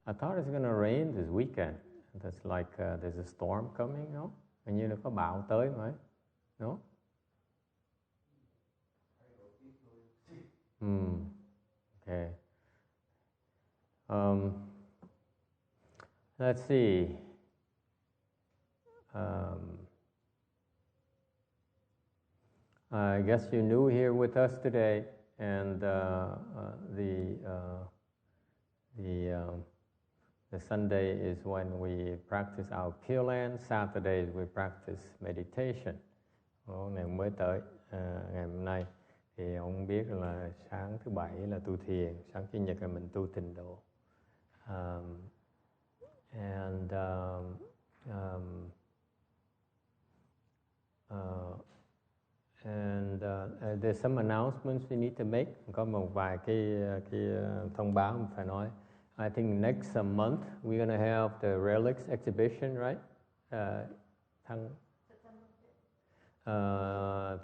I thought it's gonna rain this weekend. That's like there's a storm coming, no? Hình như là có bão tới mà, no? Okay. Let's see. I guess you're new here with us today, and the Sunday is when we practice our Pure Land. Saturdays we practice meditation. Ngày mới tới, ngày hôm nay thì ông biết là sáng thứ bảy là tu thiền, sáng chủ nhật là mình tu tịnh độ. There's some announcements we need to make. Có một vài cái thông báo mình phải nói. I think next month we're gonna have the relics exhibition, right?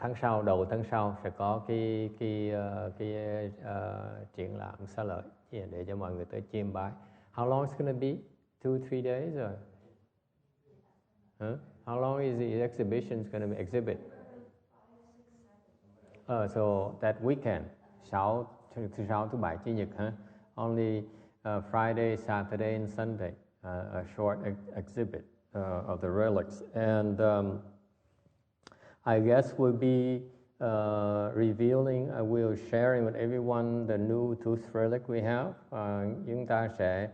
Tháng sau, đầu tháng sau sẽ có cái triển lãm xá lợi để cho mọi người tới chiêm bái. How long is it gonna be? 2-3 days or? How long is the exhibition gonna be exhibit? So that weekend, thứ sáu, thứ bảy, chủ nhật, Only Friday, Saturday, and Sunday, a short exhibit of the relics. And I guess we'll be revealing, we'll sharing with everyone the new tooth relic we have. Chúng ta sẽ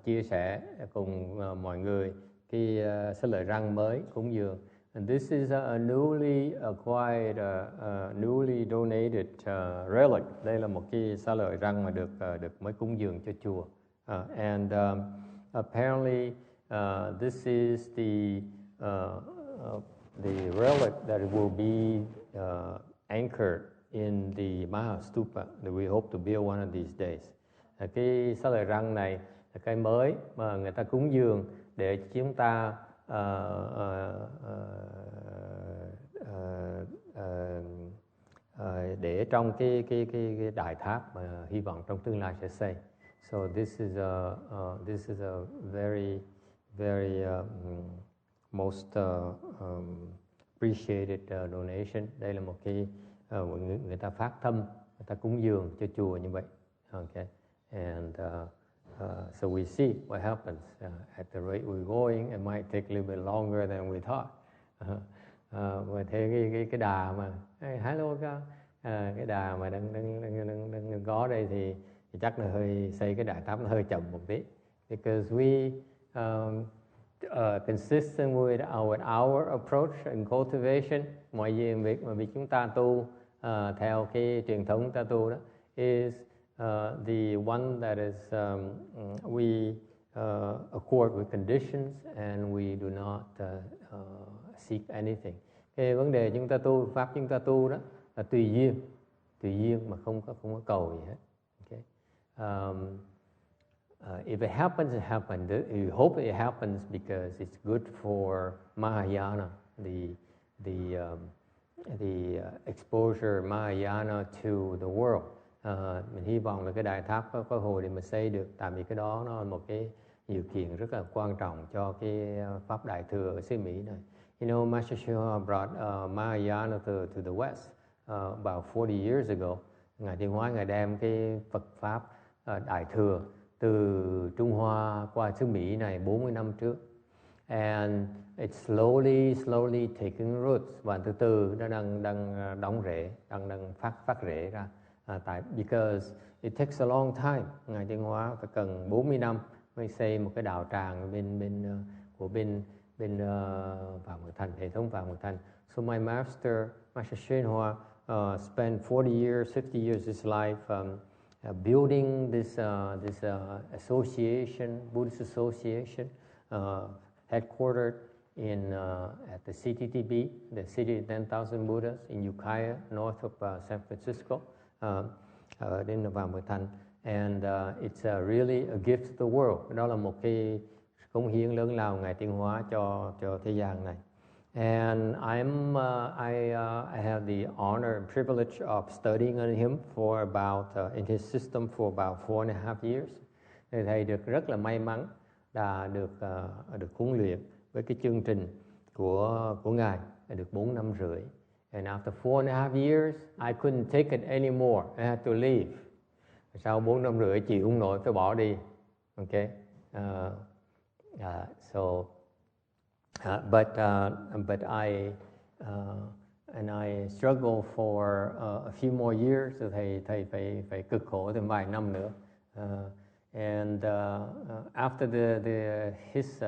chia sẻ cùng mọi người cái xá lợi răng mới cúng dường. And this is a newly acquired, newly donated relic. Đây là một cái xá lợi răng mà được mới cúng dường cho chùa. And apparently this is the relic that will be anchored in the Mahastupa that we hope to build one of these days. Cái xá lợi răng này là cái mới mà người ta cúng dường để chúng ta để trong cái đại tháp mà hy vọng trong tương lai sẽ xây. So this is a very most appreciated donation. Đây là một cái người ta phát tâm, người ta cúng dường cho chùa như vậy. Okay, and so we see what happens. At the rate we're going, it might take a little bit longer than we thought. Mà thế cái đà mà hello cái đà mà đang có đây thì chắc là hơi xây cái đại tháp nó hơi chậm một tí. Because we consistent with our approach and cultivation, mọi việc mà vì chúng ta tu theo cái truyền thống chúng ta tu đó is the one that is we accord with conditions and we do not seek anything. Cái vấn đề chúng ta tu, pháp chúng ta tu đó là tùy duyên mà không có cầu gì hết. Okay. If it happens, it happens. You hope it happens because it's good for Mahayana, the exposure Mahayana to the world. Mình hy vọng là cái đại tháp có hồi để mà xây được, tại vì cái đó nó là một cái điều kiện rất là quan trọng cho cái pháp đại thừa ở xứ Mỹ này. You know, Master Shuha brought Mahayana to the West about 40 years ago. Ngài Tiên Hóa ngài đem cái Phật pháp đại thừa từ Trung Hoa qua xứ Mỹ này 40 năm trước. And it's slowly taking roots, và từ từ nó đang đóng rễ, đang phát rễ ra. Because it takes a long time. Ngài Tiên Hóa phải cần 40 năm mới xây một cái đạo tràng bên Vạn Mật Thành, hệ thống Vạn Mật Thành. So my master Shenhua spent 40 years, 50 years of his life building this association, Buddhist association, headquartered at the CTTB, the City of 10,000 Buddhas in Ukiah, north of San Francisco, in Vạn Mật Thành. And it's really a gift to the world. Đó là một cái cống hiến lớn lao Ngài Tiên Hóa cho thế gian này. And I have the honor and privilege of studying on him for about in his system for about 4.5 years. Thì thầy được rất là may mắn là được huấn luyện với cái chương trình của ngài được 4 năm rưỡi. And after 4.5 years, I couldn't take it anymore. I had to leave. Sau 4 năm rưỡi chịu không nổi phải bỏ đi. Okay. But I struggle for a few more years. So thầy phải cực khổ thêm vài năm nữa. After his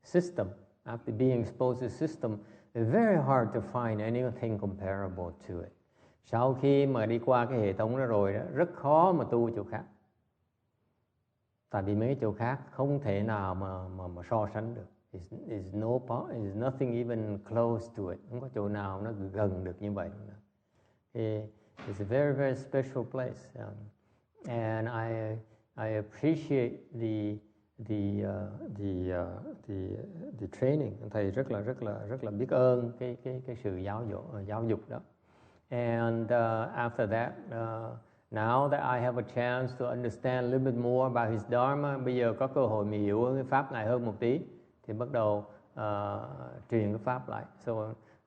system, after being exposed to the system, it's very hard to find anything comparable to it. Sau khi mà đi qua cái hệ thống đó rồi đó, rất khó mà tu chỗ khác. Tại vì mấy chỗ khác không thể nào mà so sánh được. It's nothing even close to it. Không có chỗ nào nó gần được như vậy. It's a very, very special place. And I appreciate the training. Thầy rất là biết ơn cái sự giáo dục đó. And after that, now that I have a chance to understand a little bit more about his dharma, bây giờ có cơ hội mình hiểu cái pháp ngài hơn một tí, thì bắt đầu truyền cái pháp lại.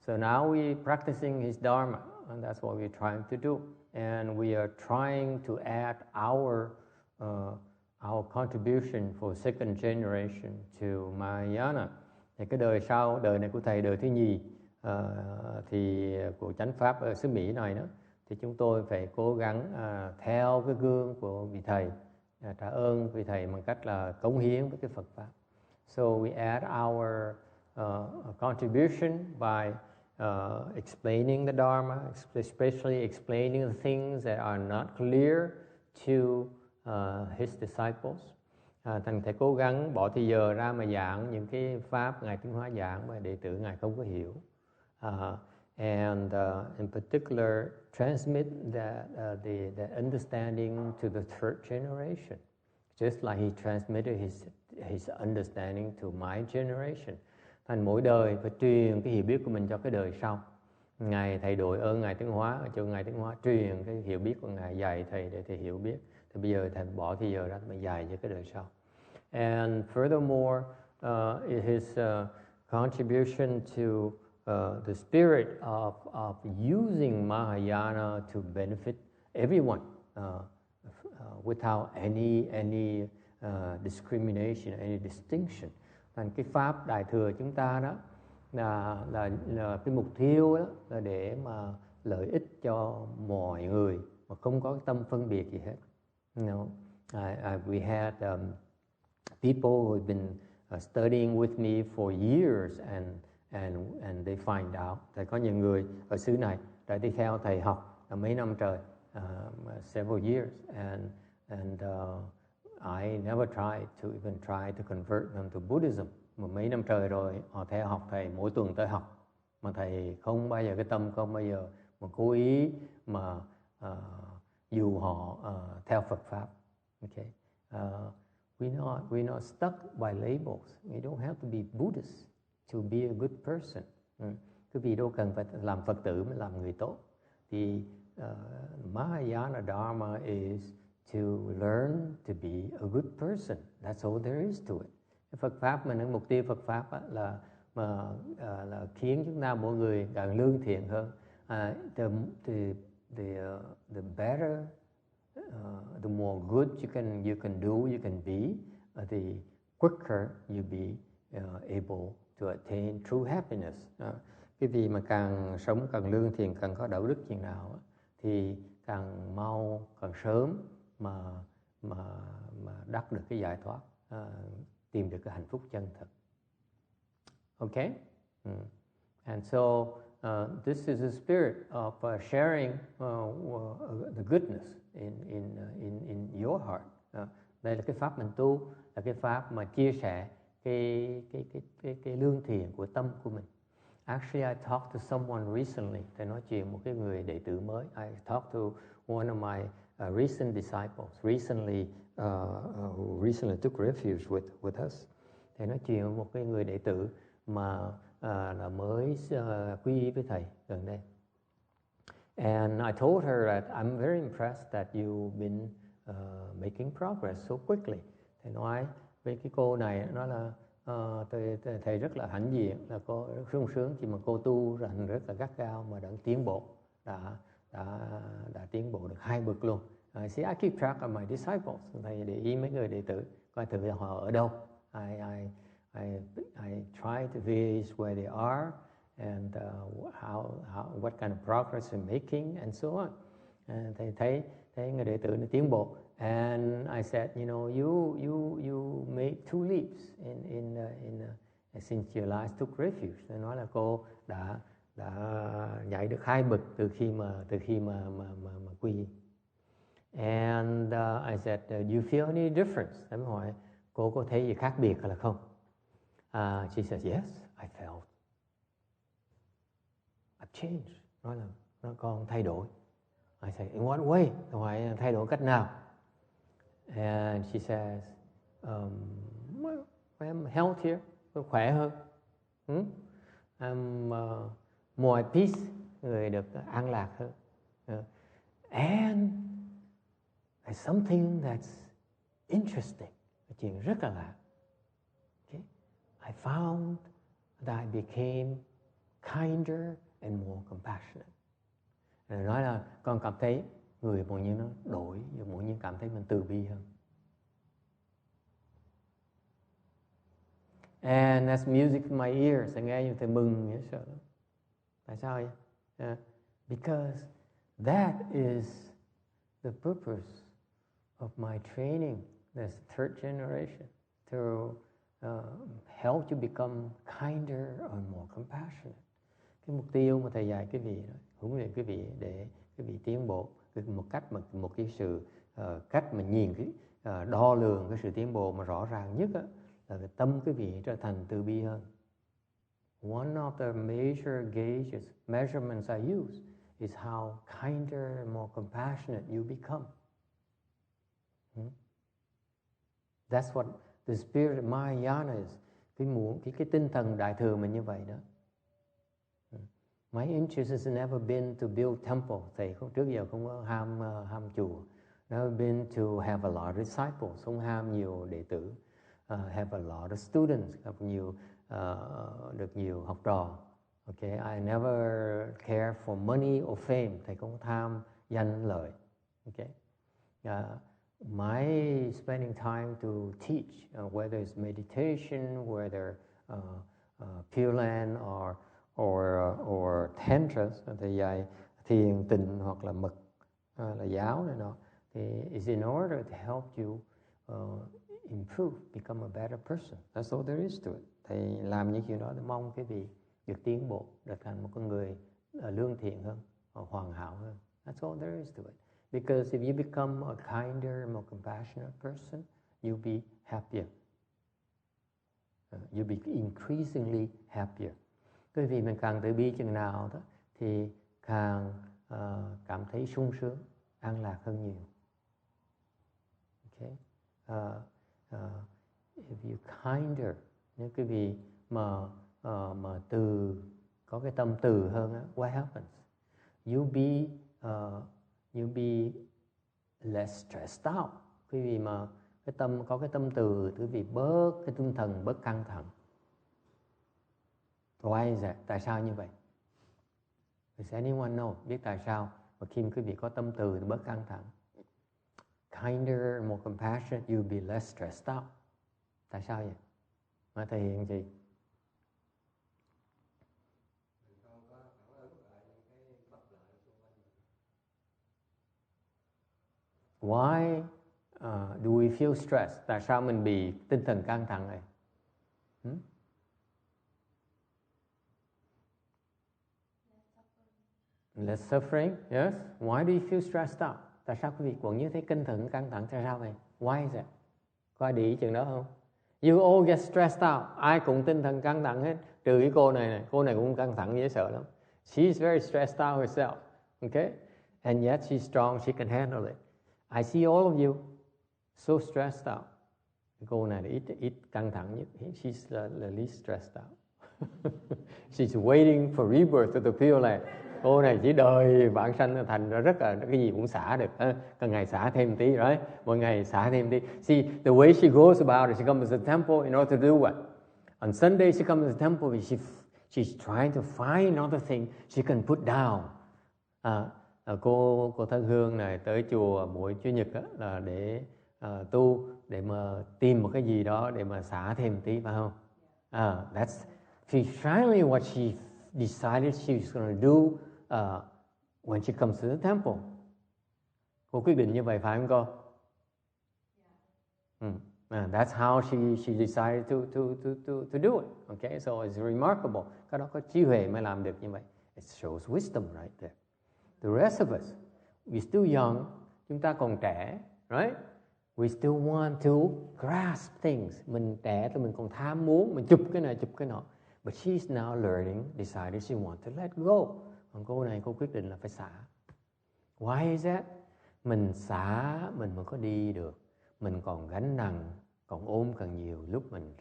So now we practicing his dharma, and that's what we're trying to do. And we are trying to add our contribution for second generation to Mahayana. Thì cái đời sau, đời này của thầy, đời thứ nhì thì của chánh pháp ở xứ Mỹ này đó, thì chúng tôi phải cố gắng theo cái gương của vị thầy, trả ơn vị thầy bằng cách là cống hiến với cái Phật pháp. So we add our contribution by explaining the Dharma, especially explaining the things that are not clear to his disciples. Thành thầy cố gắng bỏ thời giờ ra mà giảng những cái pháp ngài Tiến Hóa giảng mà đệ tử ngài không có hiểu. And in particular transmit the understanding to the third generation, just like he transmitted his understanding to my generation. Thành mỗi đời phải truyền cái hiểu biết của mình cho cái đời sau. Ngài thầy đội ơn ngài Tiến Hóa, ở chỗ ngài Tiến Hóa truyền cái hiểu biết của ngài, dạy thầy để thầy hiểu biết. Thì bây giờ thầy bỏ thời giờ ra mà dạy cho cái đời sau. And furthermore, his contribution to the spirit of using Mahayana to benefit everyone without any discrimination, any distinction. Thành cái pháp Đại thừa chúng ta đó là cái mục tiêu đó là để mà lợi ích cho mọi người mà không có tâm phân biệt gì hết. You know, we had people who have been studying with me for years and they find out. Thầy có nhiều người ở xứ này đã đi theo thầy học mấy năm trời, several years, and I never tried to convert them to Buddhism. Mà mấy năm trời rồi họ theo học thầy, mỗi tuần tới học, mà thầy không bao giờ cái tâm không bao giờ mà cố ý mà dù họ theo Phật pháp. Okay. We're not stuck by labels. We don't have to be Buddhist to be a good person. Quý vị đâu cần phải làm Phật tử mới làm người tốt. Thì Mahayana Dharma is to learn to be a good person. That's all there is to it. Phật pháp mình, cái mục tiêu Phật pháp là khiến chúng ta mỗi người càng lương thiện hơn. The better, the more good you can do, you can be, the quicker you be able to attain true happiness. Cái gì mà càng sống càng lương thiện, càng có đạo đức chừng nào thì càng mau, càng sớm mà đắc được cái giải thoát, tìm được cái hạnh phúc chân thật. Okay? And so this is the spirit of sharing the goodness in your heart. Đây là cái pháp mình tu, là cái pháp mà chia sẻ cái lương thiện của tâm của mình. Actually, I talked to someone recently. Tôi nói chuyện một cái người đệ tử mới. I talked to one of my recent disciples, who recently took refuge with us. Thầy nói chuyện với một cái người đệ tử mà là mới quy y với thầy gần đây. And I told her that I'm very impressed that you've been making progress so quickly. Thầy nói với cái cô này, nói là thầy rất là hãnh diện, là cô rất sung sướng khi mà cô tu rằng rất là gắt gao mà đã tiến bộ, đã tiến bộ được 2 bậc luôn. See, I keep track of my disciples. Thầy để ý mấy người đệ tử, coi thử là họ ở đâu. I try to visualize where they are and what kind of progress they're making and so on. Thầy thấy người đệ tử nó tiến bộ. And I said, you know, you made 2 leaps since your last took refuge. Tôi nói là cô đã nhảy được 2 bậc từ khi mà quy. And I said, do you feel any difference? Tôi hỏi cô có thấy gì khác biệt hay là không? She says, yes, I felt. I've changed. Nói là con thay đổi. I said, in what way? Tôi hỏi thay đổi cách nào? And she says, well, I'm healthier, tôi khỏe hơn. I'm more at peace, người được an lạc hơn. And there's something that's interesting, chuyện rất là lạ. Okay? I found that I became kinder and more compassionate. Rồi nói là con cảm thấy người mọi như nó đổi, mọi như cảm thấy mình từ bi hơn. And that's music in my ears. Thầy nghe như thầy mừng nhớ sợ lắm. Tại sao vậy? Because that is the purpose of my training as third generation, to help you become kinder and more compassionate. Cái mục tiêu mà thầy dạy quý vị đó, huấn luyện quý vị để quý vị tiến bộ một cái sự cách mà nhìn cái đo lường cái sự tiến bộ mà rõ ràng nhất á, là cái tâm quý vị trở thành từ bi hơn. One of the major gauges, measurements I use is how kinder and more compassionate you become. That's what the spirit of Mahayana is. Cái tinh thần đại thừa mình như vậy đó. My interest has never been to build temple. Thầy trước giờ không có ham chùa. Never been to have a lot of disciples. Không ham nhiều đệ tử. Have a lot of students. Được nhiều học trò. Okay, I never care for money or fame. Thầy không tham danh lợi. Okay. My spending time to teach, whether it's meditation, whether Pure Land or tantras, thì dạy thiền tịnh hoặc là mật, là giáo này nọ, thì is in order to help you improve, become a better person. That's all there is to it. Thầy làm những chuyện đó để mong quý vị được tiến bộ, trở thành một con người lương thiện hơn, hoàn hảo hơn. That's all there is to it. Because if you become a kinder, more compassionate person, you'll be happier. You'll be increasingly happier. Bởi vì mình càng từ bi chừng nào đó thì càng cảm thấy sung sướng, an lạc hơn nhiều. Okay. If you kinder, nếu quý vị mà có cái tâm từ hơn á, what happens? You'll be less stressed out. Quý vị mà có cái tâm từ, quý vị bớt cái tinh thần, bớt căng thẳng. Why is that? Tại sao như vậy? Does anyone know? Biết tại sao mà khi quý vị có tâm từ thì bớt căng thẳng? Kinder, more compassionate, you'll be less stressed out. Tại sao vậy? Mà thể hiện gì? Why do we feel stressed? Tại sao mình bị tinh thần căng thẳng này? Less suffering, yes. Why do you feel stressed out? Tại sao quý vị còn như thấy tinh thần căng thẳng? Tại sao vậy? Why is it? Có ai để ý chuyện đó không? You all get stressed out. Ai cũng tinh thần căng thẳng hết. Trừ cái cô này. Cô này cũng căng thẳng dễ sợ lắm. She's very stressed out herself. Okay? And yet she's strong. She can handle it. I see all of you so stressed out. Cô này là ít căng thẳng nhất. She's the least stressed out. She's waiting for rebirth of the Pure Land. Cô này chỉ đời bản sanh thành ra rất là cái gì cũng xả được, càng ngày xả thêm tí, right? Mỗi ngày xả thêm tí. See, the way she goes about it, she comes to the temple in order to do what? On Sunday she comes to the temple and she's trying to find another thing she can put down. Cô Thân Hương này tới chùa mỗi Chủ nhật là để tu, để mà tìm một cái gì đó để mà xả thêm tí, phải không? That's finally what she decided she's going to do when she comes to the temple. Cô quyết định như vậy phải không cô? That's how she decided to do it. Okay, so it's remarkable. Cái đó có trí huệ mới làm được như vậy. It shows wisdom right there. The rest of us, we're still young. Chúng ta còn trẻ, right? We still want to grasp things. Mình trẻ thì mình còn tham muốn, mình chụp cái này chụp cái nọ. But she's now learning, decided she wants to let go. Còn cô này cô quyết định là phải xả. Why is that? Mình xả mình mới có đi được. Mình còn gánh nặng, còn ôm càng nhiều, lúc mình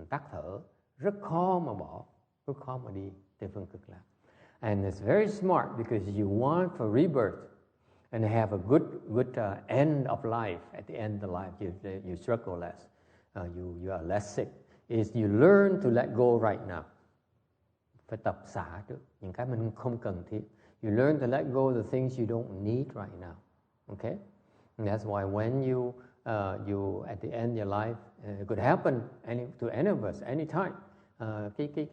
tắt thở, rất khó mà bỏ, rất khó mà đi tới phương cực lạc. And it's very smart because you want for rebirth and have a good end of life. At the end of the life, you struggle less, you are less sick. Is you learn to let go right now. Phải tập xả trước những cái mình không cần thiết. You learn to let go the things you don't need right now. Okay, and that's why when you at the end of your life, it could happen to any of us anytime. Cái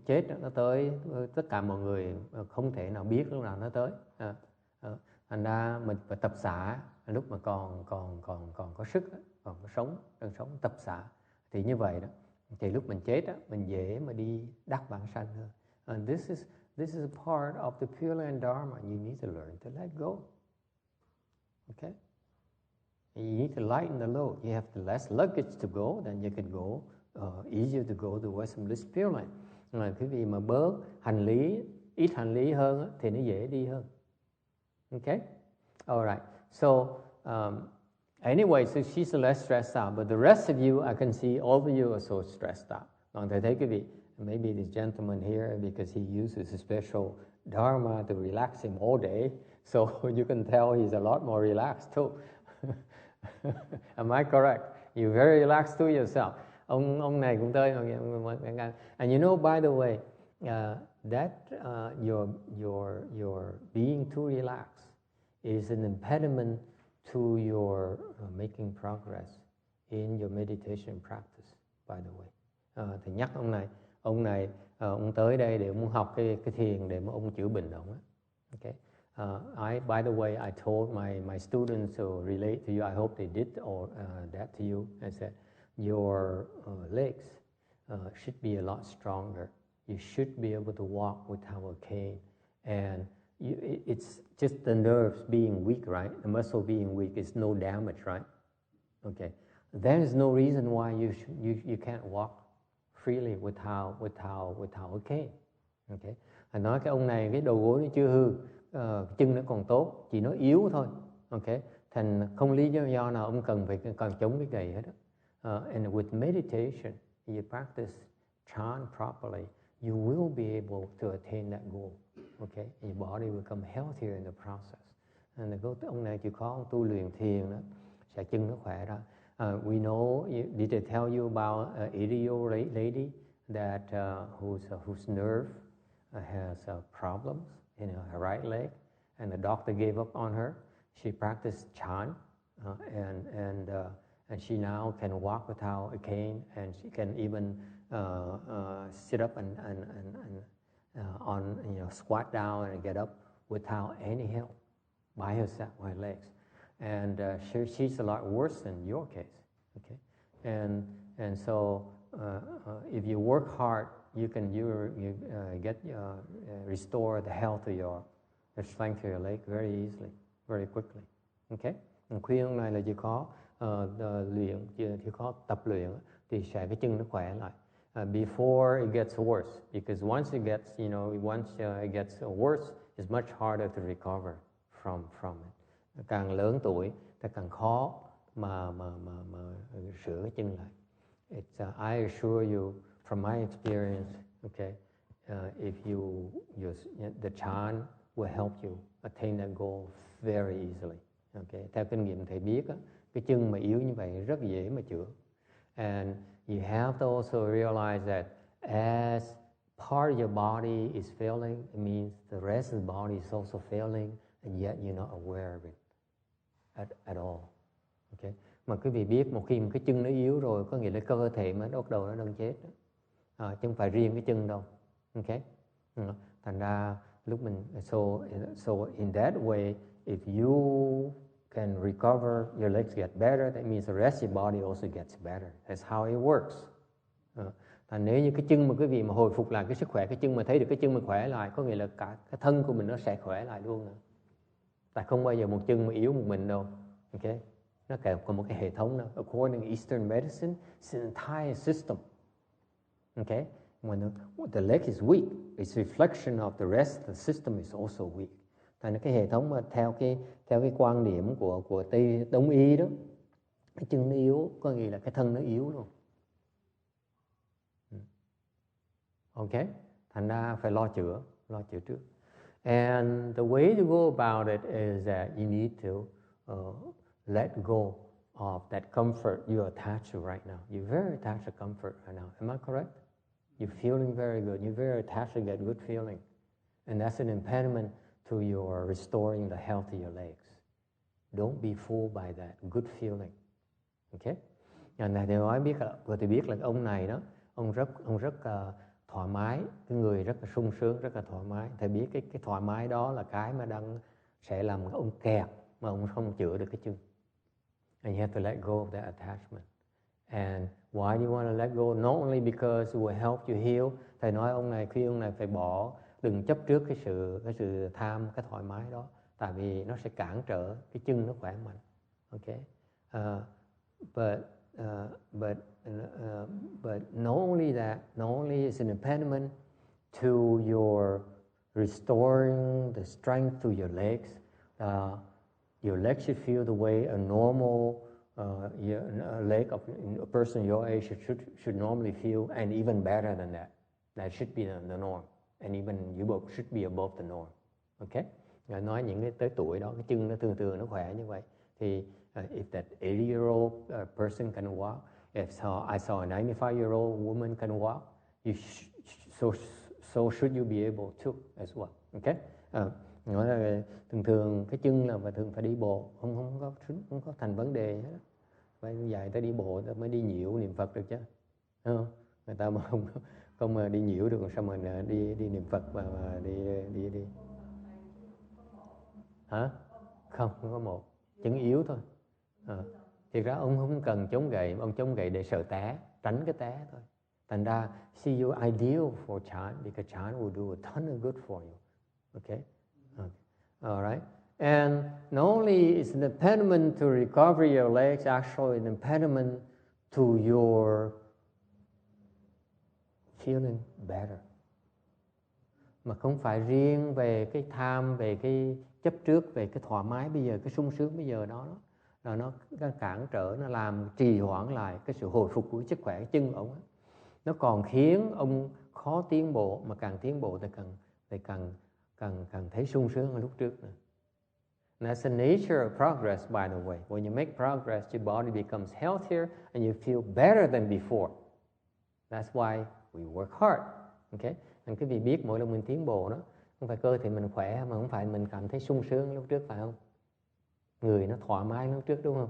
chết nó tới, tất cả mọi người không thể nào biết lúc nào nó tới. Thành ra mình phải tập xả lúc mà còn có sức, còn có đang sống tập xả. Thì như vậy đó, thì lúc mình chết đó, mình dễ mà đi đắc bản sanh hơn. And this is a part of the Pure Land Dharma. You need to learn to let go. Okay? You need to lighten the load. You have the less luggage to go, then you can go easier to go to Western Bliss Pure Land. Là cái gì mà bớt hành lý, ít hành lý hơn thì nó dễ đi hơn. Okay? All right. So anyway, so she's less stressed out, but the rest of you, I can see all of you are so stressed out. Còn thầy thấy quý vị, maybe this gentleman here, because he uses a special dharma to relax him all day, so you can tell he's a lot more relaxed too. Am I correct? You're very relaxed to yourself. Ông này cũng tới, and you know, by the way, that your being too relaxed is an impediment to your making progress in your meditation practice. By the way, thì nhắc ông này tới đây để muốn học cái thiền để mà ông chữa bệnh ông á. Okay. By the way, I told my students to relate to you. I hope they did that to you. I said, your legs should be a lot stronger. You should be able to walk without a cane. And it's just the nerves being weak, right? The muscle being weak is no damage, right? Okay. There is no reason why you can't walk freely without a cane. Okay. Anh nói cái ông này cái đầu gối nó chưa hư, chân nó còn tốt, chỉ nó yếu thôi. Okay. Thành không lý do nào ông cần phải còn chống cái gậy hết. And with meditation, you practice chant properly, you will be able to attain that goal. Okay, your body will become healthier in the process. And ông này chịu khó tu luyện thiền đó, sẽ chân nó khỏe ra. We know. Did I tell you about an 80-year-old lady that whose nerve has problems in her right leg, and the doctor gave up on her. She practiced chant, and she now can walk without a cane, and she can even sit up and squat down and get up without any help by herself, by her legs. And she's a lot worse than your case. Okay, and so if you work hard, you can restore the health of the strength of your leg very easily, very quickly. Okay, khuyên ông này là chịu khó luyện, chịu khó tập luyện thì sẽ cái chân nó khỏe lại. Before it gets worse, because once it gets worse, it's much harder to recover from it. Càng lớn tuổi, ta càng khó mà sửa cái chân lại. I assure you, from my experience, okay, the chant will help you attain that goal very easily. Okay. Theo kinh nghiệm thầy biết á, cái chân mà yếu như vậy rất dễ mà chữa. And you have to also realize that as part of your body is failing, it means the rest of the body is also failing, and yet you're not aware of it at all. Okay. Mà quý vị biết một khi mà cái chân nó yếu rồi, có nghĩa là cơ thể mà bắt đầu nó đang chết. Chứ không phải riêng cái chân đâu. Okay. Thành ra lúc mình so in that way, if you can recover, your legs get better, that means the rest of your body also gets better. That's how it works. Thành nếu như cái chân mà quý vị mà hồi phục lại cái sức khỏe, cái chân mà thấy được cái chân mà khỏe lại, có nghĩa là cả cái thân của mình nó sẽ khỏe lại luôn nữa. Tại không bao giờ một chân mà yếu một mình đâu. Okay. Nó cả một cái hệ thống đó. According to Eastern medicine, it's an entire system. Okay. When the leg is weak, it's reflection of the rest of the system is also weak. Thành ra cái hệ thống mà theo cái quan điểm của Tây Đông y đó, cái chân nó yếu có nghĩa là cái thân nó yếu luôn. Okay. Thành ra phải lo chữa trước. And the way to go about it is that you need to let go of that comfort you're attached to right now. You're very attached to comfort right now. Am I correct? You're feeling very good. You're very attached to that good feeling. And that's an impediment to your restoring the health of your legs. Don't be fooled by that good feeling. Okay? Này thì nói biết là, tôi biết là ông này đó, ông rất thoải mái, cái người rất là sung sướng, rất là thoải mái. Thầy biết cái thoải mái đó là cái mà sẽ làm ông kẹt mà ông không chữa được cái chân. And you have to let go of that attachment. And why do you want to let go? Not only because it will help you heal. Thầy nói ông này phải bỏ, đừng chấp trước cái sự tham, cái thoải mái đó. Tại vì nó sẽ cản trở cái chân nó khỏe mạnh. Okay. But not only that, not only is an impediment to your restoring the strength to your legs, your legs should feel the way a normal leg of a person your age should normally feel, and even better than that. That should be the norm, and even you both should be above the norm. Okay? Nói những cái tới tuổi đó, cái chân nó thường nó khỏe như vậy, thì if that 80-year-old person can walk, if I saw a 95-year-old woman can walk, so should you be able to as well. Okay? Nói là thường cái chân là thường phải đi bộ, không có thành vấn đề hết. Phải dài tới đi bộ mới đi nhiễu niệm Phật được chứ. Không? Người ta mà không mà đi nhiễu được, sao mà đi niệm Phật và đi. Hả? Không có một, chân yếu thôi. Thì ra ông không cần chống gậy, ông chống gậy để sợ té, tránh cái té thôi. Thành ra, see you ideal for chant, because chant will do a ton of good for you. Okay? All right? And not only is an impediment to recover your legs, actually an impediment to your feeling better. Mà không phải riêng về cái tham, về cái chấp trước, về cái thoải mái bây giờ, cái sung sướng bây giờ đó, là nó cản trở, nó làm trì hoãn lại cái sự hồi phục của sức khỏe chân ông ấy. Nó còn khiến ông khó tiến bộ, mà càng tiến bộ thì càng thấy sung sướng hơn lúc trước nữa. And that's the nature of progress, by the way. When you make progress, your body becomes healthier and you feel better than before. That's why we work hard. Okay? Nên cái vị biết mỗi lần mình tiến bộ đó, không phải cơ thể mình khỏe, mà không phải mình cảm thấy sung sướng lúc trước, phải không? Người nó thoải mái lúc trước, đúng không?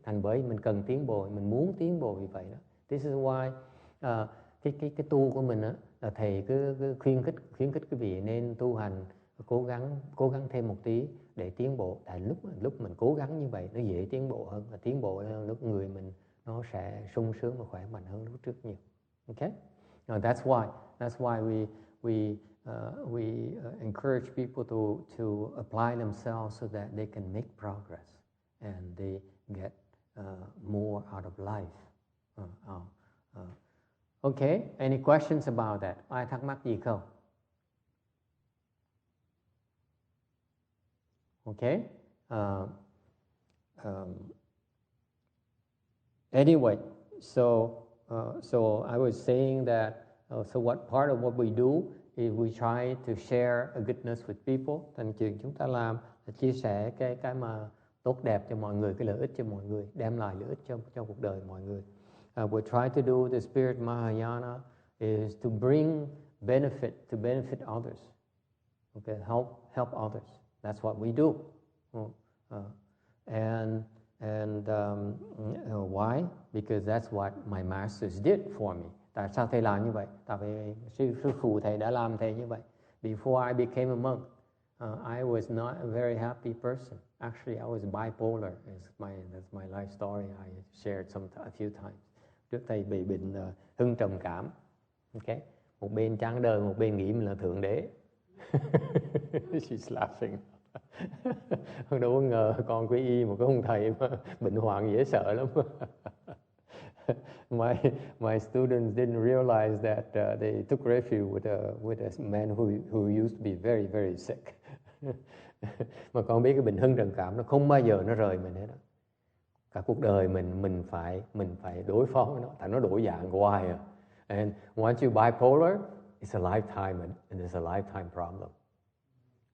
Thành bởi mình cần tiến bộ, mình muốn tiến bộ vì vậy đó. This is why cái tu của mình là thầy cứ khuyến khích quý vị nên tu hành, cố gắng thêm một tí để tiến bộ. Tại lúc mình cố gắng như vậy nó dễ tiến bộ hơn, và tiến bộ hơn lúc người mình nó sẽ sung sướng và khỏe mạnh hơn lúc trước nhiều. Okay? Now that's why we encourage people to apply themselves so that they can make progress and they get more out of life. Okay, any questions about that? Ai thắc mắc gì không? Okay. Anyway, so I was saying that So what part of what we do is we try to share a goodness with people. Thành chuyện chúng ta làm là chia sẻ cái mà tốt đẹp cho mọi người, cái lợi ích cho mọi người, đem lại lợi ích cho cuộc đời mọi người. We try to do the spirit Mahayana is to bring benefit others. Okay, help others. That's what we do. Why? Because that's what my masters did for me. Tại sao thầy làm như vậy? Tại vì sư phụ thầy đã làm thầy như vậy. Before I became a monk, I was not a very happy person. Actually, I was bipolar. That's my life story. I shared a few times. Trước thầy bị bệnh hưng trầm cảm. Okay, một bên chán đời, một bên nghĩ mình là thượng đế. She's laughing. Đâu có ngờ con quy y một cái ông thầy mà bệnh hoạn dễ sợ lắm. My students didn't realize that they took refuge with a man who used to be very very sick. Mà con biết cái bệnh hưng trầm cảm nó không bao giờ nó rời mình hết đó. Cả cuộc đời mình phải đối phó với nó, tại nó đổi dạng hoài à. And once you bipolar, it's a lifetime and it's a lifetime problem.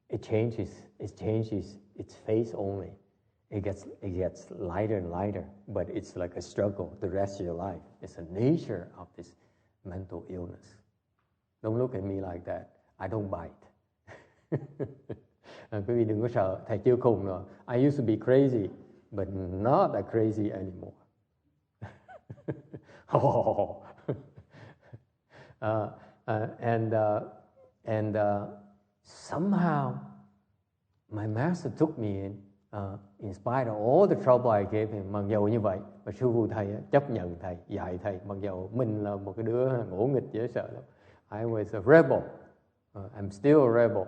It changes its face only. It gets lighter and lighter, but it's like a struggle the rest of your life. It's the nature of this mental illness. Don't look at me like that. I don't bite. Quý vị đừng có sợ, thầy chưa khùng rồi. I used to be crazy, but not that crazy anymore. Somehow my master took me in spite of all the trouble I gave him. Mặc dầu như vậy mà sư phụ thầy chấp nhận thầy, dạy thầy, mặc dầu mình là một cái đứa ngỗ nghịch dễ sợ lắm. I was a rebel. I'm still a rebel.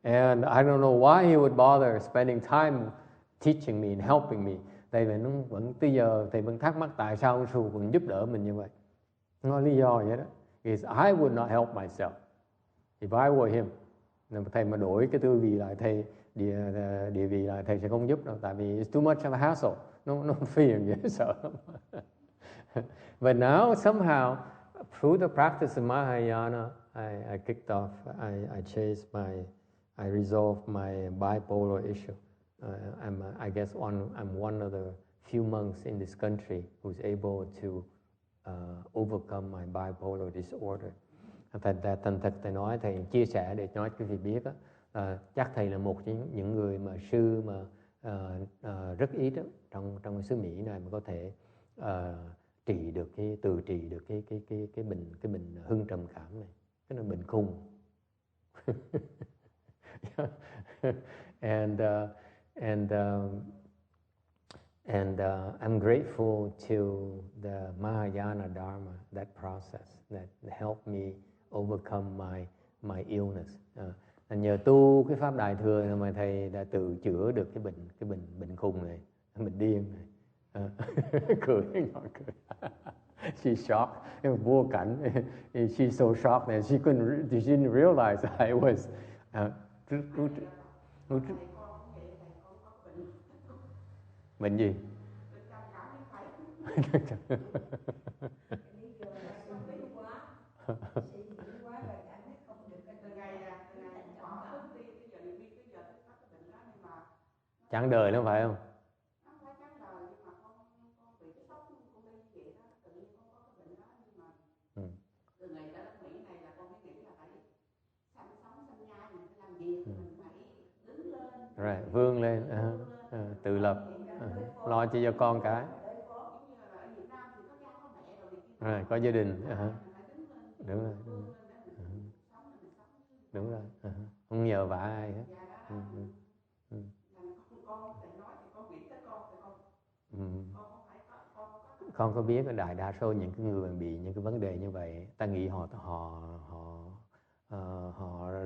And I don't know why he would bother spending time teaching me and helping me. Tại vì nó vẫn tới giờ thầy vẫn thắc mắc tại sao sư phụ vẫn giúp đỡ mình như vậy. Không có lý do vậy đó. Because I would not help myself. If I were him, thầy mà đổi cái tư vị lại thầy, địa vị lại thầy sẽ không giúp đâu. Tại vì it's too much of a hassle. Nó phiền dễ sợ lắm. But now somehow through the practice of Mahayana, I kicked off. I resolved my bipolar issue. I guess I'm one of the few monks in this country who's able to overcome my bipolar disorder. Thành thật thầy nói, thầy chia sẻ để nói quý vị biết á, chắc thầy là một trong những người mà sư mà rất ít đó, trong xứ Mỹ này mà có thể trị được tự trị được cái bệnh hưng trầm cảm này, cái là bệnh khùng. and I'm grateful to the Mahayana Dharma, that process that helped me overcome my illness. Nhờ tu cái pháp Đại Thừa mà thầy đã tự chữa được cái bệnh khùng này, bệnh điên này. Cười nhỏ cười. She's shocked. Vô cảnh. She's so shocked that she didn't realize I was. Bệnh gì? Chán đời lắm phải không? Từ ngày tới đất Mỹ này là con mới nghĩ là phải sanh sống sanh nhai mình phải làm việc, mình phải đứng lên, rồi vươn lên, tự lập, lo cho con cái. Ở Việt Nam thì có cha có mẹ rồi, rồi có gia đình, đúng rồi, đúng rồi, không nhờ vả ai hết. Con có biết đại đa số những cái người bị những cái vấn đề như vậy, ta nghĩ họ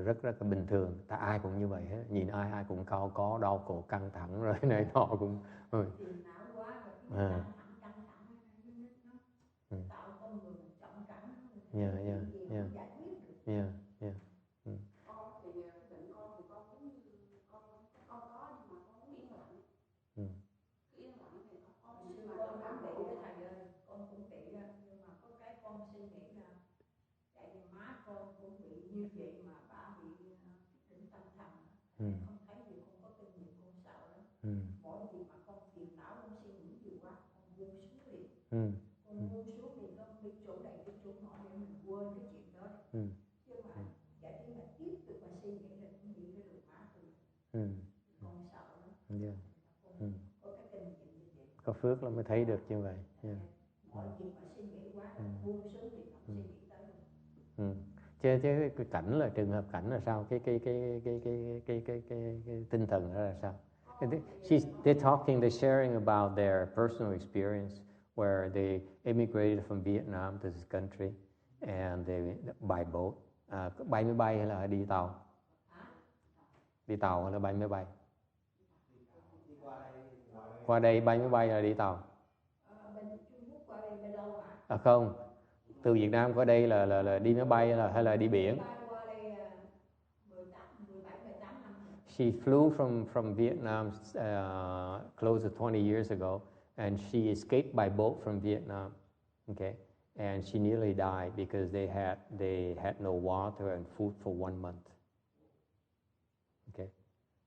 rất là bình thường, ta ai cũng như vậy hết, nhìn ai cũng có đau cổ căng thẳng rồi này nọ cũng gì mà con phiền não, con suy nghĩ nhiều quá, con buông xuống liền. Con buông xuống liền, con đi chỗ này đi chỗ nọ để mình quên cái chuyện đó. Chứ mà giả tí mà tiếp tục mà suy nghĩ là cũng bị cái đường má thôi. Con sợ lắm. Có cái kinh nghiệm như vậy. Có phước lắm mới thấy được như vậy. Mọi chuyện mà suy nghĩ quá là buông xuống thì không suy nghĩ tới rồi. Chứ cái cảnh là trường hợp cảnh là sao, cái tinh thần đó là sao? They're talking, they're sharing about their personal experience where they immigrated from Vietnam to this country and they by boat. Bay máy bay hay là đi tàu? Đi tàu hay là bay máy bay? Qua đây bay máy bay hay là đi tàu? Bên Trung Quốc qua đây bên lâu hả? Không, từ Việt Nam qua đây là đi máy bay hay là đi biển? Qua đây 17-18 năm. She flew from Vietnam close to 20 years ago, and she escaped by boat from Vietnam. Okay, and she nearly died because they had no water and food for 1 month. Okay,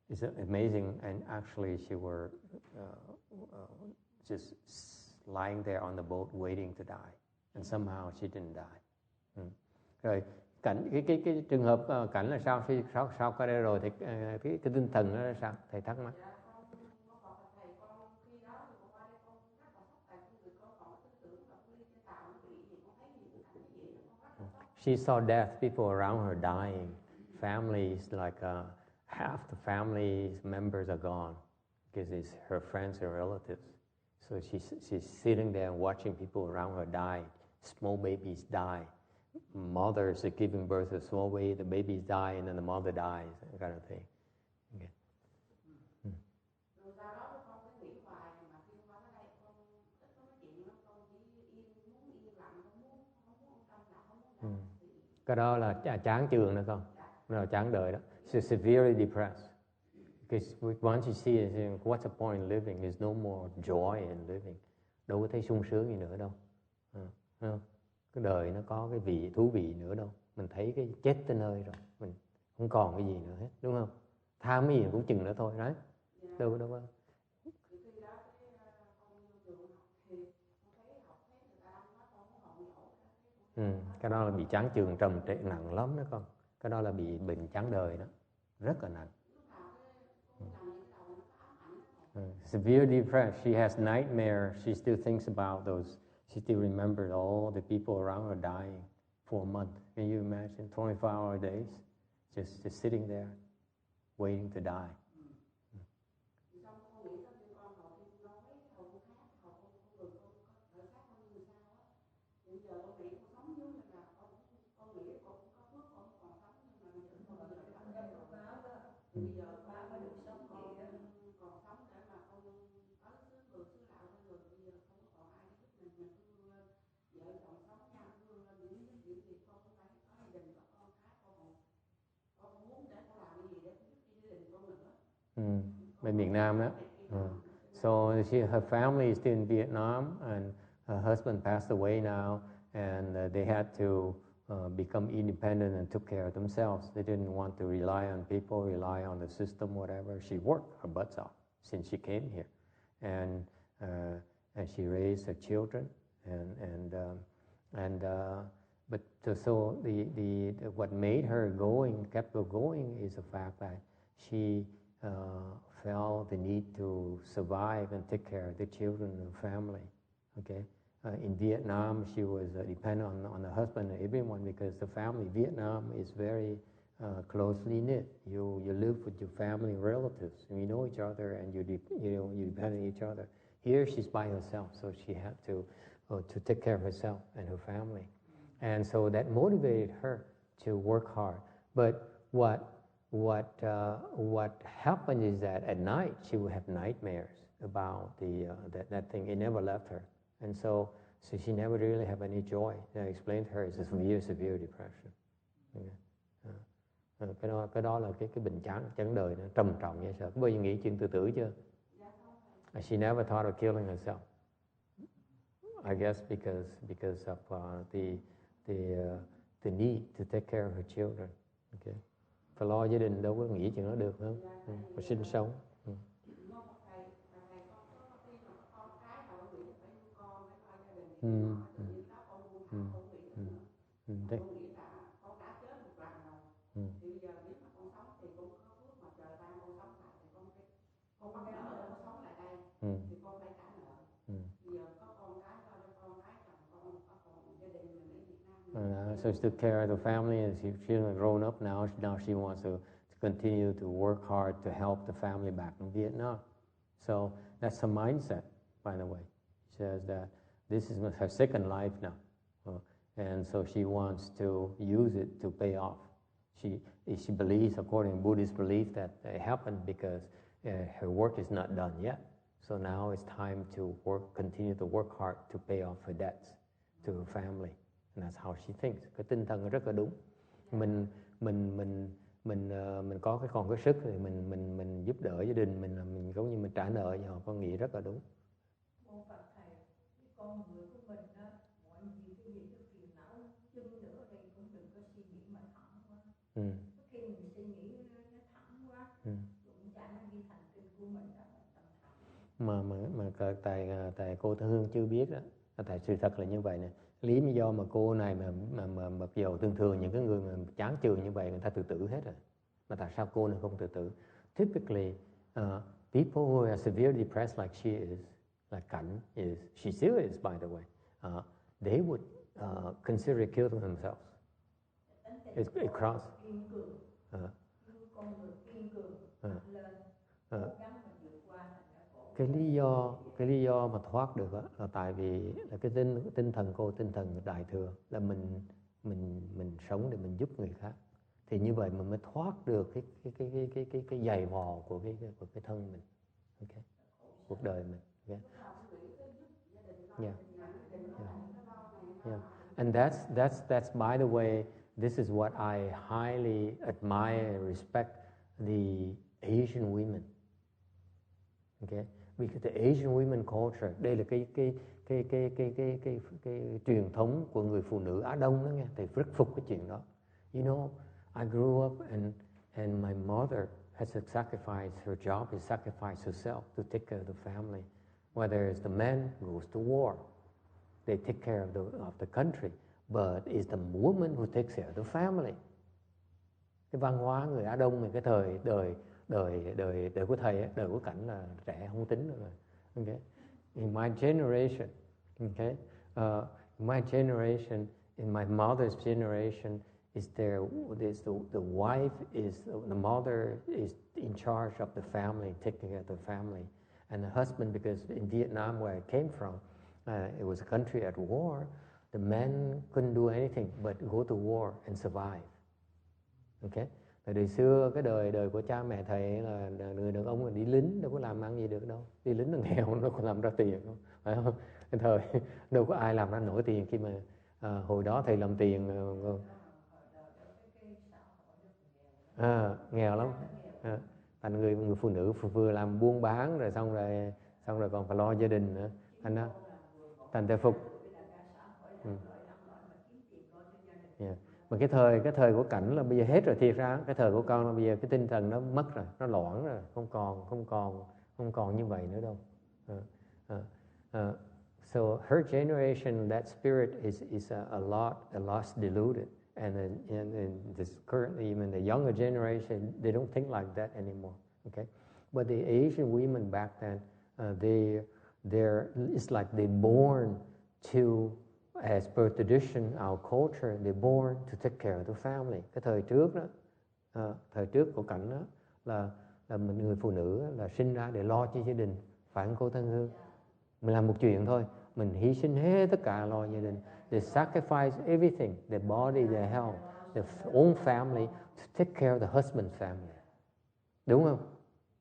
it's amazing, and actually she were just lying there on the boat waiting to die, and somehow she didn't die. Rồi cảnh cái trường hợp cảnh là sao qua đây rồi thì cái tinh thần nó là sao, thầy thắc mắc. She saw death, people around her dying, families like half the family members are gone because it's her friends and relatives. So she's sitting there watching people around her die, small babies die. Mothers are giving birth to a small baby, the babies die, and then the mother dies, that kind of thing. Okay. Cái đó là chán chường đó con, nó là chán đời đó. So severely depressed. Because once you see it, what's the point in living? There's no more joy in living. Đâu có thấy sung sướng gì nữa đâu. Không? Cái đời nó có cái vị thú vị nữa đâu. Mình thấy cái chết tới nơi rồi, mình không còn cái gì nữa hết, đúng không? Tham cái gì cũng chừng nữa thôi, đấy. Đâu có. Cái đó là bị chán chường trầm trệ nặng lắm đó con. Cái đó là bị bệnh chán đời đó, rất là nặng. Severe depression. She has nightmares. She still thinks about those. She still remembers all the people around her dying for a month. Can you imagine 24-hour days, just sitting there, waiting to die? Bên Việt Nam đó. So her family is still in Vietnam, and her husband passed away now, and they had to become independent and took care of themselves. They didn't want to rely on people, rely on the system, whatever. She worked her butts off since she came here, and she raised her children, but so the what made her kept her going is the fact that she felt the need to survive and take care of the children and family. Okay, in Vietnam, she was dependent on the husband and everyone because the family. Vietnam is very closely knit. You live with your family and relatives, and you know each other, and you depend on each other. Here, she's by herself, so she had to take care of herself and her family, and so that motivated her to work hard. But what happened is that at night she would have nightmares about that thing. It never left her, and so she never really have any joy. I explained to her it's a severe depression. Cái đó là cái bệnh chán đời nó trầm trọng như sợ. Có bao giờ nghĩ chuyện tự tử chưa? She never thought of killing herself. I guess because of the need to take care of her children. Okay. Phải lo gia đình, đâu có nghĩ chuyện đó được không? Phải sinh sống. Thế. So she took care of the family, and she's grown up now. Now she wants to continue to work hard to help the family back in Vietnam. So that's her mindset, by the way. She says that this is her second life now, and so she wants to use it to pay off. She believes, according to Buddhist belief, that it happened because her work is not done yet. So now it's time to continue to work hard to pay off her debts to her family. And that's how she thinks. Cái tinh thần rất là đúng. Mình có còn cái sức thì mình giúp đỡ gia đình mình giống như mình trả nợ cho họ, con nghĩ rất là đúng. Con người của mình đó, mọi gì cái gì cái phiền não chân nữa ở đây cũng đừng có suy nghĩ mà thẳng quá. Khi mình suy nghĩ nó thẳng quá, cũng chẳng nó đi thành kinh của mình đó, mà tại cô Thư Hương chưa biết đó, tại sự thật là như vậy nè. Lý do mà cô này mà mặc dầu thường những cái người mà chán chường như vậy người ta tự tử hết rồi, mà tại sao cô này không tự tử? Typically, people who are severely depressed like she is, like Cảnh is, she still is, by the way, they would consider killing themselves. It cross. Cái lý do mà thoát được là tại vì là cái tinh thần cô, tinh thần đại thừa, là mình sống để mình giúp người khác, thì như vậy mình mới thoát được cái giày vò của cái thân mình, okay? Cuộc đời mình, okay? Yeah. And that's by the way, this is what I highly admire and respect the Asian women. Okay? Because the Asian women culture, đây là cái truyền thống của người phụ nữ Á Đông đó nghe, thầy rất phục cái chuyện đó. You know, I grew up and my mother has to sacrifice, her job is sacrifice herself to take care of the family. Whether it's the man goes to war, they take care of the country, but it's the woman who takes care of the family. Cái văn hóa người Á Đông, cái thời đời của thầy, đời của Cảnh là trẻ không tính nữa rồi. Okay? In my generation, okay, my generation, in my mother's generation, the wife is, the mother is in charge of the family, taking care of the family. And the husband, because in Vietnam where I came from, it was a country at war, the men couldn't do anything but go to war and survive. Okay? Đời xưa cái đời của cha mẹ thầy là người đàn ông là đi lính, đâu có làm ăn gì được đâu. Đi lính là nghèo, đâu có làm ra tiền đâu, phải không? Cái thời đâu có ai làm ra nổi tiền khi mà hồi đó thầy làm tiền nghèo lắm. Thành người phụ nữ vừa làm buôn bán rồi xong rồi còn phải lo gia đình nữa. Thành thầy phục. Yeah. Mà cái thời của Cảnh là bây giờ hết rồi, thiệt ra cái thời của con là bây giờ cái tinh thần nó mất rồi, nó loãng rồi, không còn như vậy nữa đâu. So her generation, that spirit is a lot diluted, and this currently even the younger generation, they don't think like that anymore. Okay, but the Asian women back then, it's like they're born to, as per tradition, our culture, they're born to take care of the family. Cái thời trước đó, thời trước của Cảnh đó là một người phụ nữ là sinh ra để lo cho gia đình, phải không cô Thân Hương? Mình làm một chuyện thôi, mình hy sinh hết tất cả lo gia đình. They sacrifice everything, their body, their health, their own family to take care of the husband's family. Đúng không?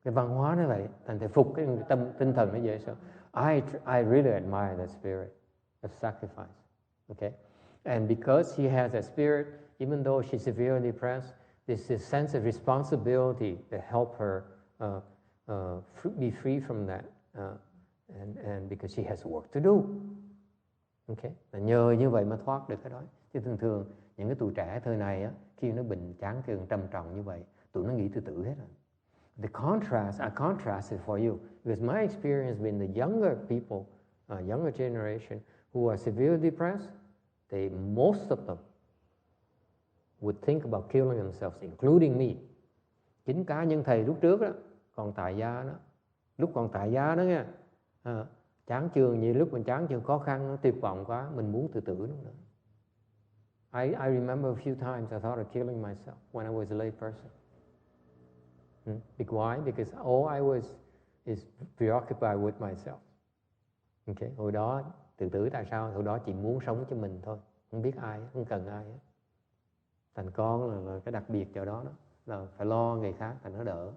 Cái văn hóa nó vậy, thành thầy phục cái tinh thần nó vậy sao? I really admire that spirit of sacrifice. Okay, and because she has that spirit, even though she's severely depressed, there's this sense of responsibility to help her be free from that, and because she has work to do. Okay, là nhờ như vậy mà thoát được cái đó. Chứ thường những cái tụi trẻ thời này á, khi nó bệnh chán chường trầm trọng như vậy, tụi nó nghĩ tự tử hết rồi. I contrast it for you, because my experience has been the younger people, younger generation, who are severely depressed, most of them would think about killing themselves, including me. Chính cá nhân thầy lúc trước đó, còn tại gia đó, lúc còn tại gia đó nha, chán chường như lúc mình chán chường khó khăn, nó tuyệt vọng quá, mình muốn tự tử nữa. I remember a few times I thought of killing myself when I was a lay person. Why? Because all I was is preoccupied with myself. Okay. Hồi đó tự tử tại sao? Hồi đó chỉ muốn sống cho mình thôi, không biết ai, không cần ai. Thành con là cái đặc biệt chỗ đó, là phải lo người khác thành nó đỡ.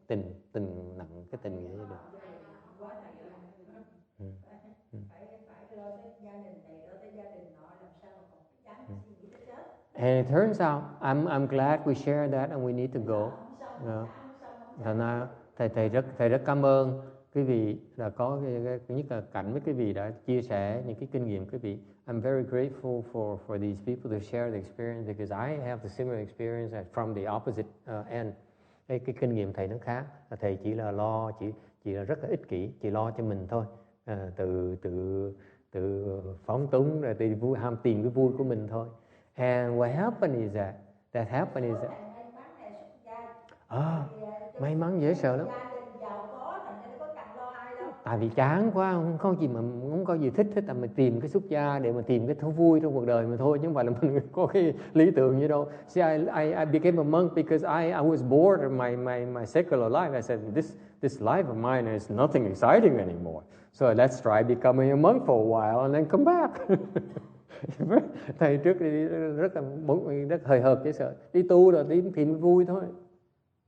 Tình nặng, cái tình nghĩa được. And it turns out, I'm glad we shared that and we need to go. Thành ra thầy rất cảm ơn quý vị là có cái nhất là Cảnh với quý vị đã chia sẻ những cái kinh nghiệm quý vị. I'm very grateful for these people to share the experience because I have the similar experience from the opposite end. Cái kinh nghiệm thầy nó khác, thầy chỉ là lo, chỉ là rất là ích kỷ, chỉ lo cho mình thôi, tự phóng túng rồi tự vui, ham tìm cái vui của mình thôi. And what happened is that may mắn dễ sợ lắm. Tại vì chán quá, không có gì thích hết, mình tìm cái xuất gia để mà tìm cái thú vui trong cuộc đời mà thôi, chứ không phải là mình có cái lý tưởng gì đâu. See, I became a monk because I was bored of my secular life. I said this life of mine is nothing exciting anymore. So let's try becoming a monk for a while and then come back. Thầy trước đi rất hời hợt chứ sợ. Đi tu rồi tìm vui thôi,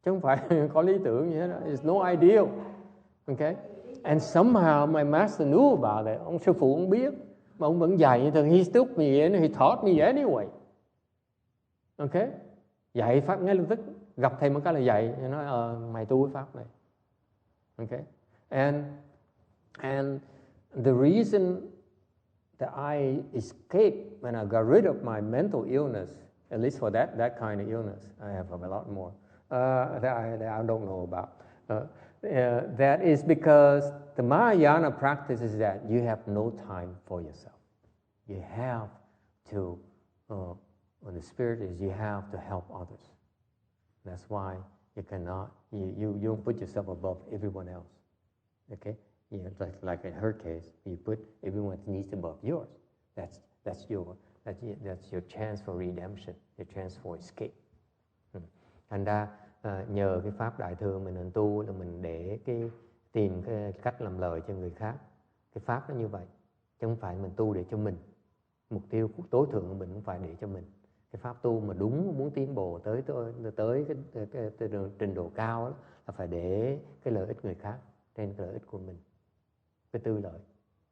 chứ không phải có lý tưởng gì hết. It's no ideal. Okay? And somehow my master knew about it. Ông sư phụ ông biết, mà ông vẫn dạy như thường. He took me in, he taught me anyway. Okay? Dạy pháp ngay lập tức, gặp thầy một cái là dạy, nói mày tu cái pháp này. Okay? And the reason that I escaped when I got rid of my mental illness, at least for that kind of illness, I have a lot more that I don't know about. That is because the Mahayana practice is that you have no time for yourself. You have to, when the spirit is, you have to help others. That's why you cannot, you don't put yourself above everyone else. Okay? Yeah, like in her case, you put everyone's needs above yours. That's your chance for redemption, your chance for escape. Thành ra nhờ cái pháp đại thừa mình nên tu là mình để tìm cái cách làm lời cho người khác. Cái pháp nó như vậy, chứ không phải mình tu để cho mình. Mục tiêu tối thượng của mình không phải để cho mình. Cái pháp tu mà đúng muốn tiến bộ tới cái trình độ cao đó, là phải để cái lợi ích người khác trên cái lợi ích của mình. Cái tư lợi,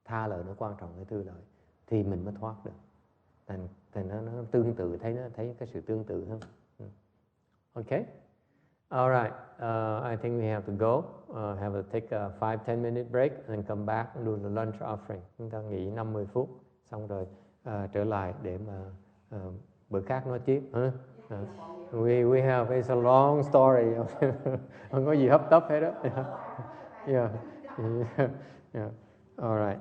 tha lợi nó quan trọng, cái tư lợi thì mình mới thoát được. Thành nó tương tự, thấy cái sự tương tự hơn. Okay. All right. I think we have to go. Have to take a 5-10 minute break and then come back and do the lunch offering. Chúng ta nghỉ 50 phút, xong rồi trở lại để mà bữa khác nói tiếp. We have, it's a long story. Không có gì hấp tấp hết đó. Yeah. All right.